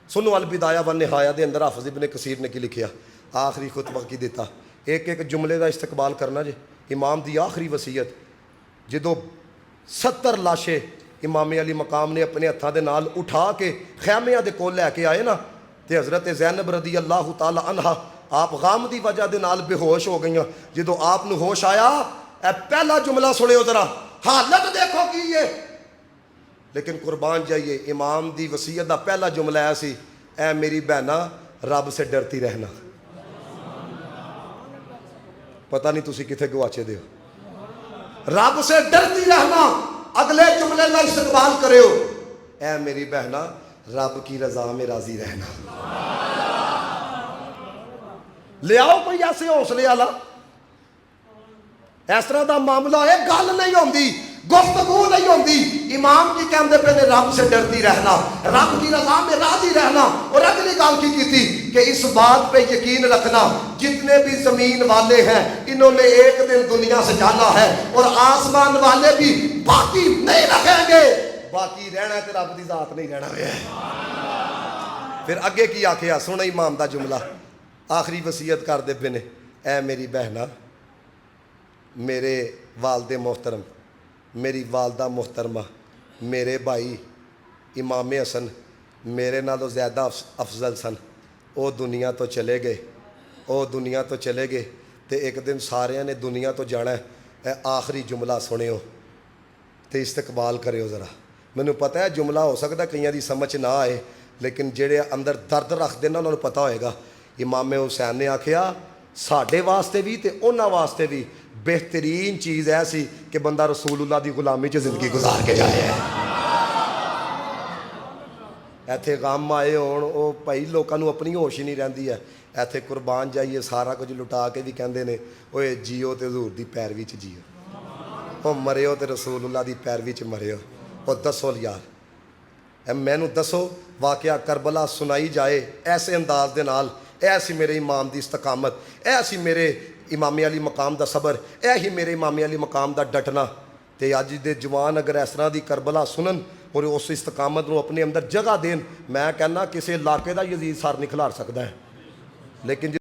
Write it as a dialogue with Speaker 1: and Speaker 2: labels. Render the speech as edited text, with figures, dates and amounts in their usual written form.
Speaker 1: सुनो अल बिदाया वन निहाया के अंदर हाफिज़ इब्न कसीर ने की लिखिया, आखिरी खुतबा की दिता, एक एक जुमले का इस्तकबाल करना जे। इमाम की आखिरी वसीयत, जो 70 लाशे इमामे अली मकाम ने अपने हत्थों के नाल उठा के खैमिया के कोल लैके आए ना, तो हज़रत ज़ैनब रदी अल्लाह तआला अन्हा आप गम की वजह के नाल बेहोश हो गई। जो आप होश आया, पहला जुमला सुनियो जरा, हालत देखो की ये। लेकिन कुर्बान जाइए, इमाम की वसीयत का पहला जुमला आया सी, ऐ मेरी बहना रब से डरती रहना। पता नहीं तुसी किथे गवाचे दे हो। रब से डरती रहना, अगले जुमले का इस्तकबाल करो, ऐ मेरी बहना रब की रजा में राजी रहना। ले आओ कोई ऐसे हौसले वाला, इस तरह का मामला है, गल नहीं होती, गुफ्तगू नहीं होती। इमाम की कहते पे ने रब से डरती रहना, रब की रजा में राजी रहना। और अगली गल की थी कि इस बात पे यकीन रखना, जितने भी जमीन वाले हैं इन्होंने एक दिन दुनिया से जाना है, और आसमान वाले भी बाकी नहीं रखेंगे। बाकी रहना तो रब की जात नहीं रहना है। फिर अगे की आखिया, सुना इमाम का जुमला, आखिरी वसीयत करते पे ने, ऐ मेरी बहना मेरे वालदे मोहतरम, मेरी वालदा मोहतरमा, मेरे भाई इमाम हसन मेरे नालों ज़्यादा अफजल सन, वो दुनिया तो चले गए, वो दुनिया तो चले गए, तो एक दिन सारिया ने दुनिया तो जाना है। आखिरी जुमला सुनियो तो इस्तकबाल करो ज़रा। मैनू पता है जुमला हो सकता कईयां दी समझ ना आए, लेकिन जेड़े अंदर दर्द रखते ना उन्होंने पता होएगा। इमाम हुसैन ने आखिया, साढ़े वास्ते भी तो उन्होंने वास्ते भी बेहतरीन चीज़ ऐसी कि बंदा रसूलुल्लाह की गुलामी च जिंदगी गुजार के जाए। इत्थे गम आए हो भाई, लोगों अपनी होश ही नहीं रही है। इत्थे कुर्बान जाइए, सारा कुछ लुटा के भी कहते हैं, ओए जियो तो हजूर की पैरवी च जियो, वो मरियो तो रसूलुल्लाह की पैरवी च मरियो। और दसो यार, मैनू दसो वाकया करबला सुनाई जाए ऐसे अंदाज के नाल, ऐसी मेरे इमाम की इस्तकामत, ऐसी मेरे इमामे अली मकाम का सबर, यह ही मेरे इमामे अली मकाम का डटना। तो अज दे जवान अगर इस तरह की करबला सुनन और उस इस्तकामत को अपने अंदर जगह देन, मैं कहना किसी इलाके का यजीद सर नहीं खिलार सकता है। लेकिन